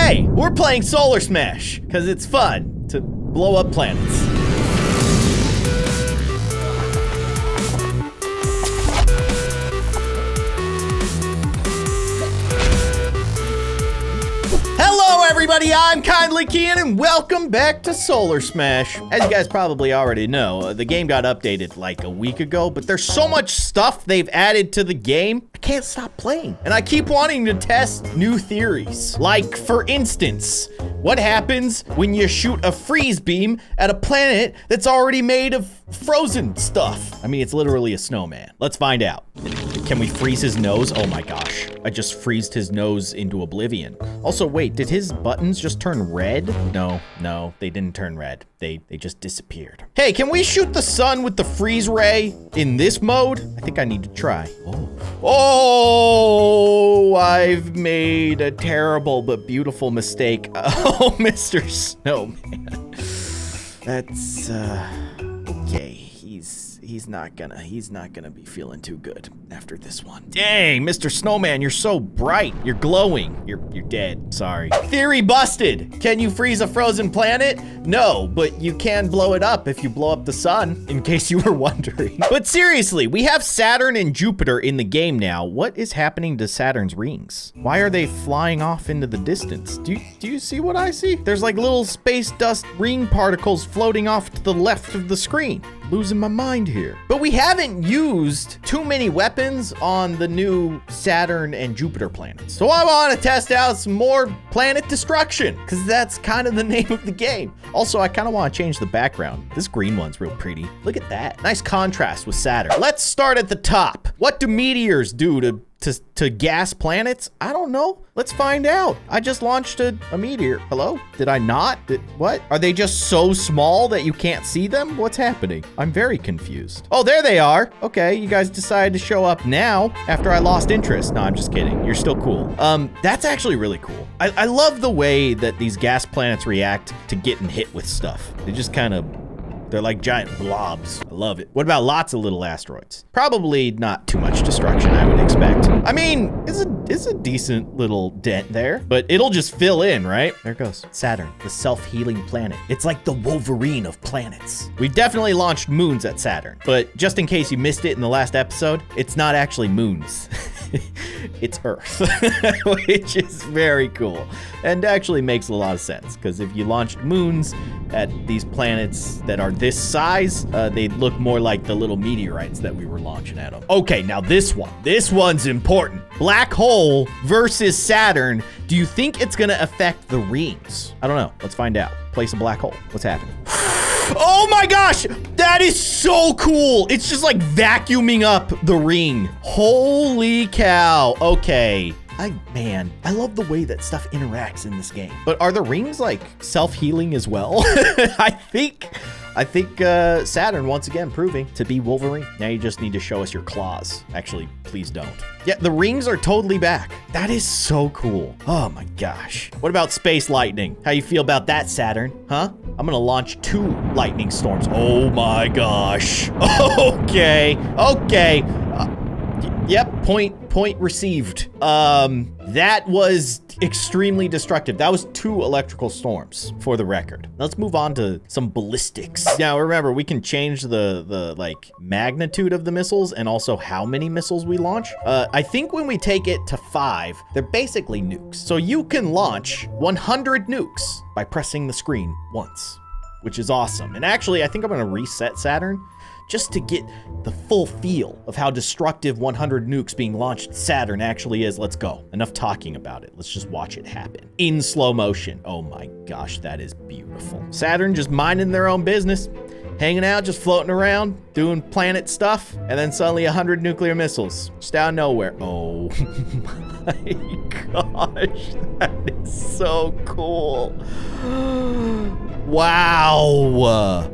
Hey, we're playing Solar Smash, because it's fun to blow up planets. Hello everybody, I'm Kindly Keyin, and welcome back to Solar Smash. As you guys probably already know, the game got updated like a week ago, but there's so much stuff they've added to the game, I can't stop playing. And I keep wanting to test new theories. Like, for instance, what happens when you shoot a freeze beam at a planet that's already made of frozen stuff? I mean, it's literally a snowman. Let's find out. Can we freeze his nose? Oh my gosh. I just freezed his nose into oblivion. Also, wait, did his buttons just turn red? No, they didn't turn red. They just disappeared. Hey, can we shoot the sun with the freeze ray in this mode? I think I need to try. Oh, I've made a terrible but beautiful mistake. Oh, Mr. Snowman. That's, okay. He's not gonna be feeling too good after this one. Dang, Mr. Snowman, you're so bright. You're glowing. You're dead. Sorry. Theory busted. Can you freeze a frozen planet? No, but you can blow it up if you blow up the sun, in case you were wondering. But seriously, we have Saturn and Jupiter in the game now. What is happening to Saturn's rings? Why are they flying off into the distance? Do you see what I see? There's like little space dust ring particles floating off to the left of the screen. Losing my mind here. But we haven't used too many weapons on the new Saturn and Jupiter planets. So I want to test out some more planet destruction, because that's kind of the name of the game. Also, I kind of want to change the background. This green one's real pretty. Look at that. Nice contrast with Saturn. Let's start at the top. What do meteors do to gas planets? I don't know. Let's find out. I just launched a meteor. Hello? Did I not? What? Are they just so small that you can't see them? What's happening? I'm very confused. Oh, there they are. Okay, you guys decided to show up now after I lost interest. No, I'm just kidding. You're still cool. That's actually really cool. I love the way that these gas planets react to getting hit with stuff. They just kind of, they're like giant blobs. I love it. What about lots of little asteroids? Probably not too much destruction, I would expect. I mean, it's a decent little dent there, but it'll just fill in, right? There it goes. Saturn, the self-healing planet. It's like the Wolverine of planets. We definitely launched moons at Saturn, but just in case you missed it in the last episode, it's not actually moons. It's Earth, which is very cool and actually makes a lot of sense, because if you launched moons at these planets that are this size, they'd look more like the little meteorites that we were launching at them. Okay, now this one's important. Black hole versus Saturn. Do you think it's gonna affect the rings? I don't know. Let's find out. Place a black hole. What's happening? Oh my gosh, that is so cool. It's just like vacuuming up the ring. Holy cow. Okay. Man, I love the way that stuff interacts in this game. But are the rings like self-healing as well? I think Saturn once again proving to be Wolverine. Now you just need to show us your claws. Actually, please don't. Yeah, the rings are totally back. That is so cool. Oh my gosh. What about space lightning? How you feel about that, Saturn? Huh? I'm gonna launch 2 lightning storms. Oh my gosh. Okay. Yep, point received. That was extremely destructive. That was 2 electrical storms, for the record. Let's move on to some ballistics. Now, remember, we can change the like magnitude of the missiles and also how many missiles we launch. I think when we take it to 5, they're basically nukes. So you can launch 100 nukes by pressing the screen once, which is awesome. And actually, I think I'm gonna reset Saturn just to get the full feel of how destructive 100 nukes being launched at Saturn actually is. Let's go. Enough talking about it. Let's just watch it happen in slow motion. Oh my gosh, that is beautiful. Saturn just minding their own business, hanging out, just floating around, doing planet stuff, and then suddenly 100 nuclear missiles just out of nowhere. Oh my gosh, that is so cool. Wow.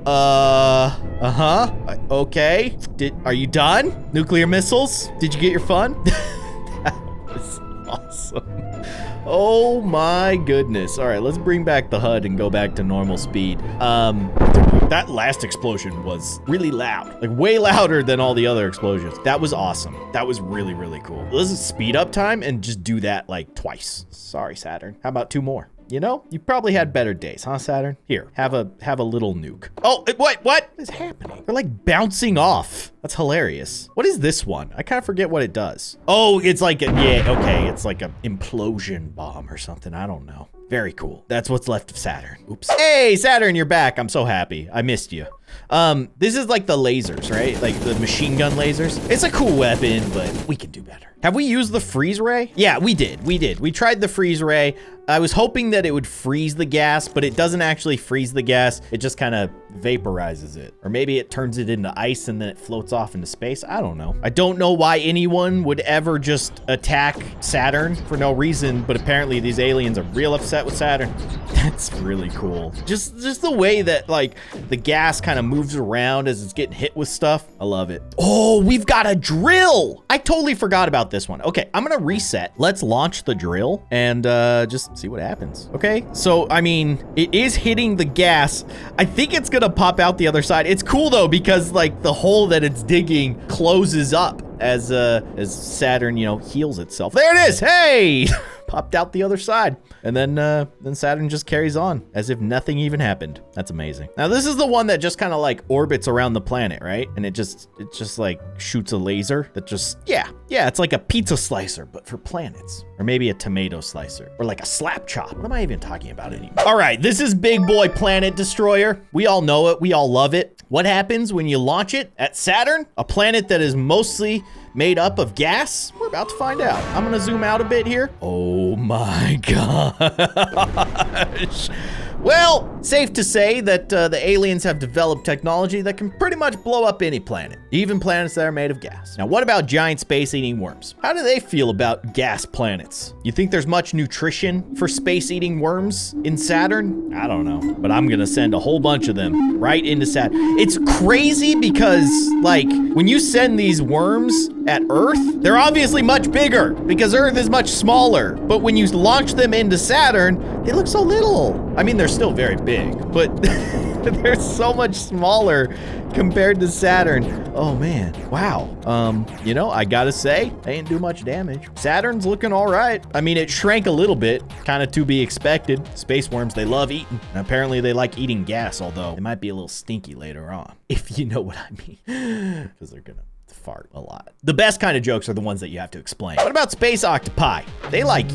Okay. Are you done? Nuclear missiles? Did you get your fun? That was awesome. Oh my goodness. All right, let's bring back the HUD and go back to normal speed. That last explosion was really loud, like way louder than all the other explosions. That was awesome. That was really, really cool. Let's speed up time and just do that like twice. Sorry, Saturn. How about 2 more? you know, you probably had better days, huh, Saturn? Here, have a little nuke. Oh, what is happening? They're like bouncing off. That's hilarious. What is this one? I kind of forget what it does. Oh, it's like it's like an implosion bomb or something. I don't know. Very cool. That's what's left of Saturn. Oops. Hey, Saturn, you're back. I'm so happy. I missed you. This is like the lasers, right? Like the machine gun lasers. It's a cool weapon, but we can do better. Have we used the freeze ray? Yeah, we did. We tried the freeze ray. I was hoping that it would freeze the gas, but it doesn't actually freeze the gas. It just kind of vaporizes it. Or maybe it turns it into ice and then it floats off into space. I don't know. I don't know why anyone would ever just attack Saturn for no reason, but apparently these aliens are real upset with Saturn. That's really cool. Just the way that like the gas kind of moves around as it's getting hit with stuff. I love it. Oh, we've got a drill. I totally forgot about this one. Okay, I'm gonna reset. Let's launch the drill and just see what happens. Okay, so I mean, it is hitting the gas. I think it's gonna pop out the other side. It's cool though, because like the hole that it's digging closes up as Saturn, you know, heals itself. There it is. Hey, popped out the other side. And then Saturn just carries on as if nothing even happened. That's amazing. Now this is the one that just kind of like orbits around the planet, right? And it just like shoots a laser that just, yeah, it's like a pizza slicer, but for planets. Or maybe a tomato slicer, or like a slap chop. What am I even talking about anymore? All right, this is Big Boy Planet Destroyer. We all know it, we all love it. What happens when you launch it at Saturn, a planet that is mostly made up of gas? We're about to find out. I'm gonna zoom out a bit here. Oh my gosh. Well, safe to say that the aliens have developed technology that can pretty much blow up any planet, even planets that are made of gas. Now, what about giant space-eating worms? How do they feel about gas planets? You think there's much nutrition for space-eating worms in Saturn? I don't know, but I'm gonna send a whole bunch of them right into Saturn. It's crazy because, like, when you send these worms at Earth, they're obviously much bigger because Earth is much smaller. But when you launch them into Saturn, they look so little. I mean, they're still very big, but they're so much smaller compared to Saturn. Oh man, wow. You know, I gotta say, they didn't do much damage. Saturn's looking all right. I mean, it shrank a little bit, kind of to be expected. Space worms, they love eating. And apparently they like eating gas, although they might be a little stinky later on, if you know what I mean, because they're gonna fart a lot. The best kind of jokes are the ones that you have to explain. What about space octopi? They like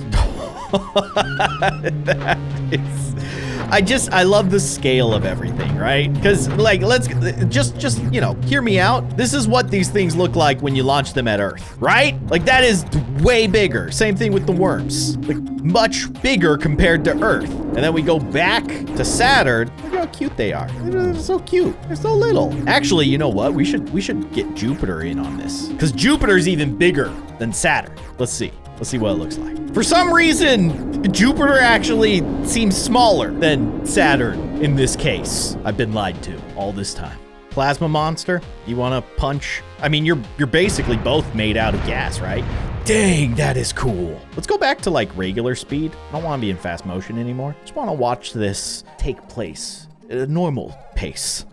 I love the scale of everything, right? Because like, let's just, you know, hear me out. This is what these things look like when you launch them at Earth, right? Like that is way bigger. Same thing with the worms, like much bigger compared to Earth. And then we go back to Saturn. Look how cute they are. They're so cute. They're so little. Actually, you know what? We should get Jupiter in on this because Jupiter's even bigger than Saturn. Let's see what it looks like. For some reason, Jupiter actually seems smaller than Saturn in this case. I've been lied to all this time. Plasma monster, you wanna punch? I mean, you're basically both made out of gas, right? Dang, that is cool. Let's go back to like regular speed. I don't wanna be in fast motion anymore. Just wanna watch this take place at a normal pace.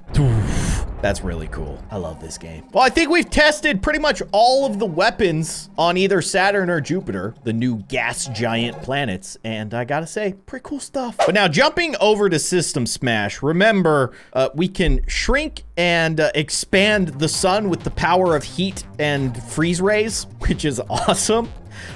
That's really cool. I love this game. Well, I think we've tested pretty much all of the weapons on either Saturn or Jupiter, the new gas giant planets, and I gotta say, pretty cool stuff. But now jumping over to System Smash, remember, we can shrink and expand the sun with the power of heat and freeze rays, which is awesome.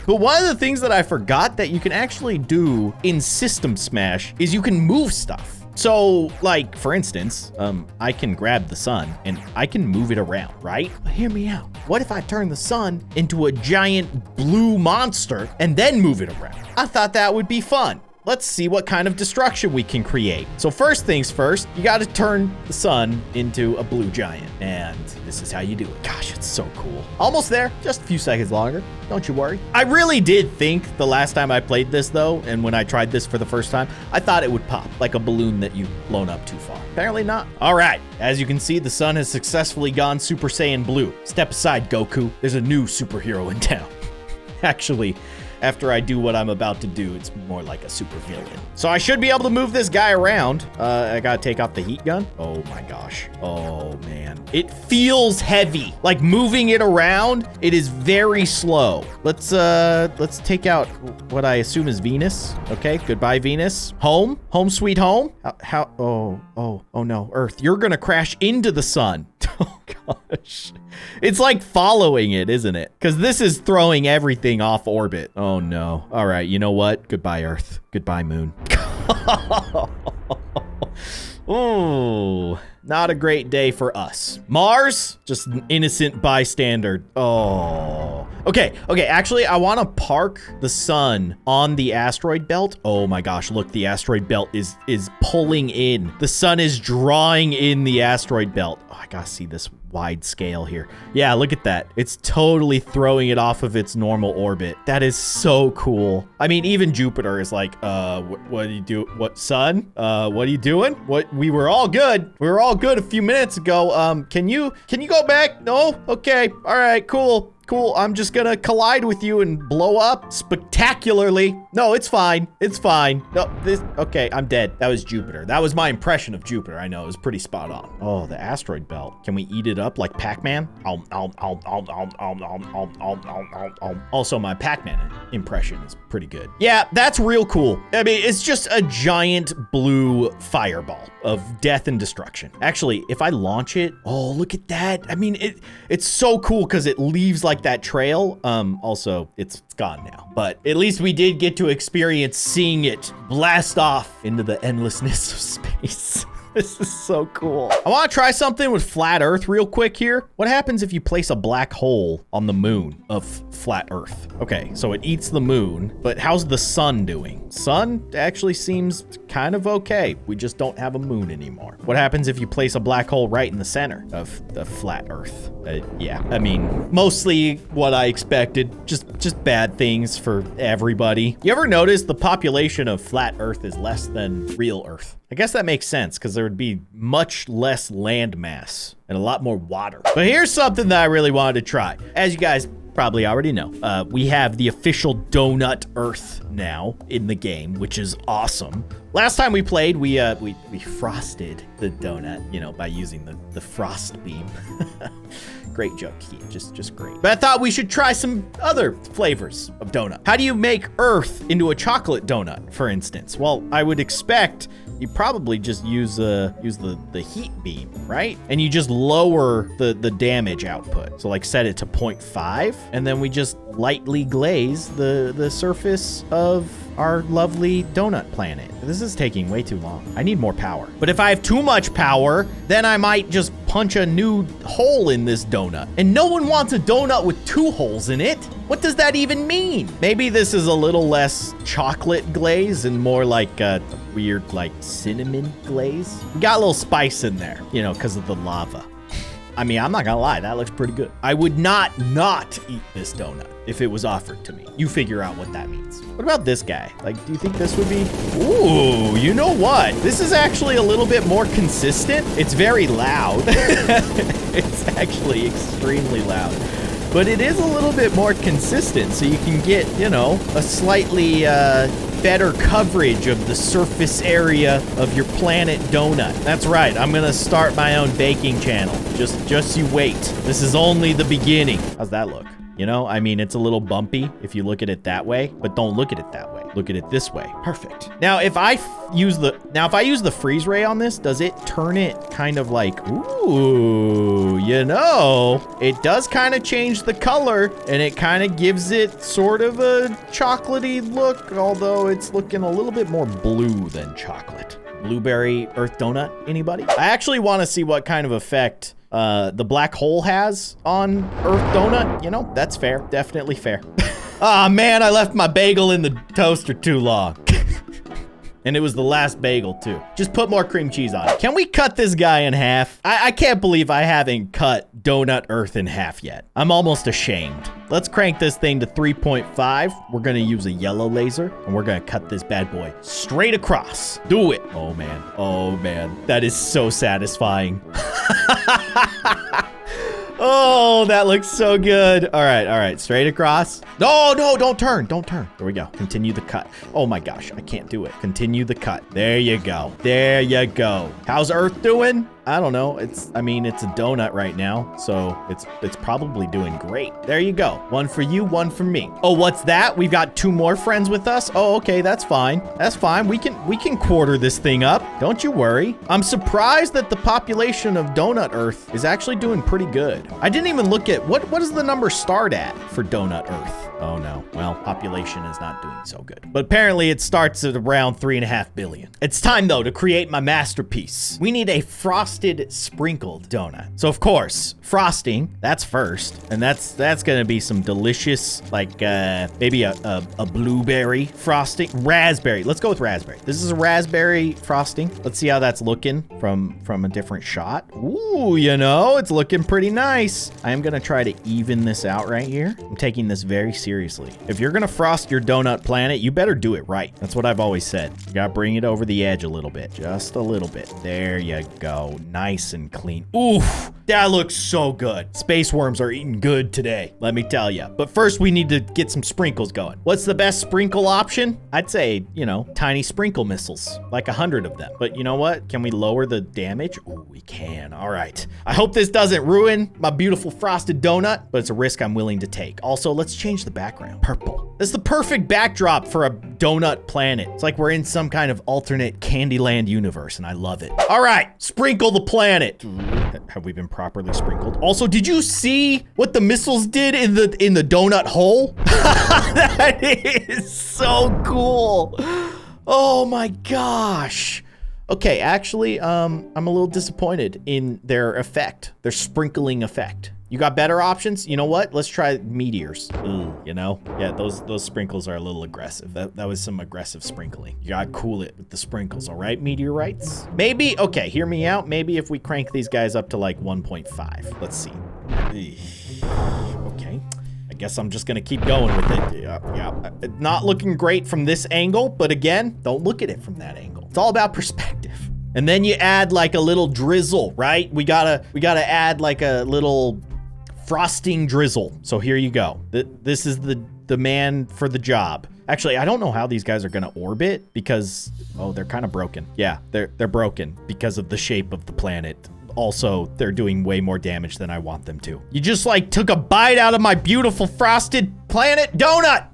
But one of the things that I forgot that you can actually do in System Smash is you can move stuff. So, like, for instance, I can grab the sun and I can move it around, right? But hear me out. What if I turn the sun into a giant blue monster and then move it around? I thought that would be fun. Let's see what kind of destruction we can create. So first things first, you gotta turn the sun into a blue giant. And this is how you do it. Gosh, it's so cool. Almost there, just a few seconds longer. Don't you worry. I really did think the last time I played this though, and when I tried this for the first time, I thought it would pop like a balloon that you've blown up too far. Apparently not. All right, as you can see, the sun has successfully gone Super Saiyan Blue. Step aside, Goku. There's a new superhero in town. Actually, after I do what I'm about to do, it's more like a super villain. So I should be able to move this guy around. I gotta take off the heat gun. Oh my gosh. Oh man. It feels heavy. Like moving it around, it is very slow. Let's take out what I assume is Venus. Okay, goodbye Venus. Home sweet home. Oh no, Earth, you're gonna crash into the sun. Oh gosh. It's like following it, isn't it? Because this is throwing everything off orbit. Oh no. All right, you know what? Goodbye Earth. Goodbye Moon. Ooh, not a great day for us. Mars, just an innocent bystander. Oh. Okay, actually, I want to park the sun on the asteroid belt. Oh my gosh, look, the asteroid belt is pulling in. The sun is drawing in the asteroid belt. Oh, I gotta see this wide scale here. Yeah, look at that. It's totally throwing it off of its normal orbit. That is so cool. I mean, even Jupiter is like, what do you do? What, sun? What are you doing? What? We were all good. We were all good a few minutes ago. Can you go back? No? Okay. All right, cool. I'm just gonna collide with you and blow up spectacularly. No, it's fine. It's fine. No, okay, I'm dead. That was Jupiter. That was my impression of Jupiter. I know, it was pretty spot on. Oh, the asteroid belt. Can we eat it up like Pac-Man? Also, my Pac-Man impression is pretty good. Yeah, that's real cool. I mean, it's just a giant blue fireball of death and destruction. Actually, if I launch it, oh, look at that. I mean, it's so cool because it leaves like that trail. Also, it's gone now, but at least we did get to experience seeing it blast off into the endlessness of space. This is so cool. I want to try something with flat Earth real quick here. What happens if you place a black hole on the moon of flat Earth? Okay, so it eats the moon, but how's the sun doing? Sun actually seems kind of okay. We just don't have a moon anymore. What happens if you place a black hole right in the center of the flat Earth? Yeah, I mean, mostly what I expected. Just bad things for everybody. You ever notice the population of flat Earth is less than real Earth? I guess that makes sense because there would be much less land mass and a lot more water. But here's something that I really wanted to try. As you guys probably already know, we have the official donut Earth now in the game, which is awesome. Last time we played, we frosted the donut, you know, by using the frost beam. Great joke, Keyin. Just great. But I thought we should try some other flavors of donut. How do you make Earth into a chocolate donut, for instance? Well, I would expect you probably just use the heat beam, right? And you just lower the damage output. So like set it to 0.5, and then we just lightly glaze the surface of our lovely donut planet. This is taking way too long. I need more power. But if I have too much power, then I might just punch a new hole in this donut. And no one wants a donut with 2 holes in it. What does that even mean? Maybe this is a little less chocolate glaze and more like a weird like cinnamon glaze. We got a little spice in there, you know, because of the lava. I mean, I'm not gonna lie, that looks pretty good. I would not eat this donut if it was offered to me. You figure out what that means. What about this guy? Like, do you think this would be? Ooh, you know what? This is actually a little bit more consistent. It's very loud. It's actually extremely loud. But it is a little bit more consistent, so you can get, you know, a slightly better coverage of the surface area of your planet donut. That's right, I'm gonna start my own baking channel. Just you wait. This is only the beginning. How's that look? You know, I mean, it's a little bumpy if you look at it that way, but don't look at it that way. Look at it this way. Perfect. Now, if I use the freeze ray on this, does it turn it kind of like, ooh, you know, it does kind of change the color and it kind of gives it sort of a chocolatey look, although it's looking a little bit more blue than chocolate. Blueberry Earth donut, anybody? I actually want to see what kind of effect the black hole has on Earth donut. You know, that's fair. Definitely fair. Ah, man, I left my bagel in the toaster too long. And it was the last bagel, too. Just put more cream cheese on it. Can we cut this guy in half? I can't believe I haven't cut Donut Earth in half yet. I'm almost ashamed. Let's crank this thing to 3.5. We're gonna use a yellow laser, and we're gonna cut this bad boy straight across. Do it. Oh, man. Oh, man. That is so satisfying. Oh, that looks so good. All right. Straight across. No, don't turn. There we go. Continue the cut. Oh my gosh, I can't do it. Continue the cut. There you go. How's Earth doing? I don't know. It's a donut right now, so it's probably doing great. There you go. One for you, one for me. Oh, what's that? We've got 2 more friends with us. Oh, okay, that's fine. We can quarter this thing up. Don't you worry. I'm surprised that the population of Donut Earth is actually doing pretty good. I didn't even look at what does the number start at for Donut Earth? Oh no. Well, population is not doing so good. But apparently it starts at around 3.5 billion. It's time though to create my masterpiece. We need a frosted sprinkled donut. So of course, frosting, that's first. And that's gonna be some delicious, like maybe a blueberry frosting. Raspberry. Let's go with raspberry. This is a raspberry frosting. Let's see how that's looking from a different shot. Ooh, it's looking pretty nice. I am gonna try to even this out right here. I'm taking this very seriously. If you're gonna frost your donut planet, you better do it right. That's what I've always said. You gotta bring it over the edge a little bit. Just a little bit. There you go. Nice and clean. Oof. That looks so good. Space worms are eating good today, let me tell you. But first we need to get some sprinkles going. What's the best sprinkle option? I'd say, tiny sprinkle missiles, like 100 of them. But you know what? Can we lower the damage? Oh, we can. All right. I hope this doesn't ruin my beautiful frosted donut, but it's a risk I'm willing to take. Also, let's change the background. Purple. This is the perfect backdrop for a donut planet. It's like we're in some kind of alternate Candyland universe, and I love it. All right, sprinkle the planet. Have we been properly sprinkled? Also, did you see what the missiles did in the donut hole? That is so cool. Oh my gosh. Okay, actually, I'm a little disappointed in their effect, their sprinkling effect. You got better options? You know what? Let's try meteors. Ooh, Yeah, those sprinkles are a little aggressive. That was some aggressive sprinkling. You gotta cool it with the sprinkles, all right? Meteorites? Maybe, okay, hear me out. Maybe if we crank these guys up to like 1.5. Let's see. Okay. I guess I'm just gonna keep going with it. Yeah. Not looking great from this angle, but again, don't look at it from that angle. It's all about perspective. And then you add like a little drizzle, right? We gotta add like a little frosting drizzle. So here you go. This is the man for the job. Actually, I don't know how these guys are gonna orbit because, oh, they're kind of broken. Yeah, they're broken because of the shape of the planet. Also, they're doing way more damage than I want them to. You just like took a bite out of my beautiful frosted planet donut.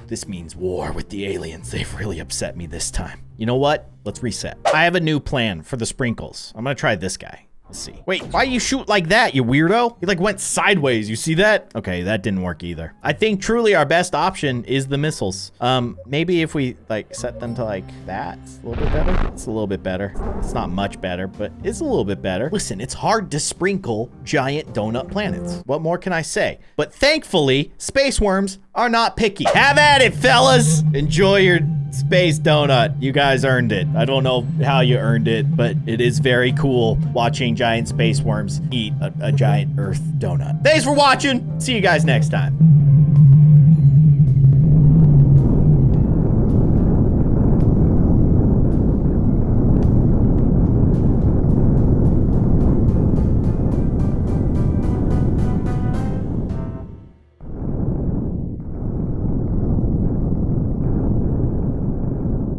This means war with the aliens. They've really upset me this time. You know what? Let's reset. I have a new plan for the sprinkles. I'm gonna try this guy. Let's see. Wait, why you shoot like that, you weirdo? He like went sideways, you see that? Okay, that didn't work either. I think truly our best option is the missiles. Maybe if we like set them to like that, it's a little bit better. It's a little bit better. It's not much better, but it's a little bit better. Listen, it's hard to sprinkle giant donut planets. What more can I say? But thankfully, space worms are not picky. Have at it, fellas. Enjoy your space donut. You guys earned it. I don't know how you earned it, but it is very cool watching giant space worms eat a giant Earth donut. Thanks for watching. See you guys next time.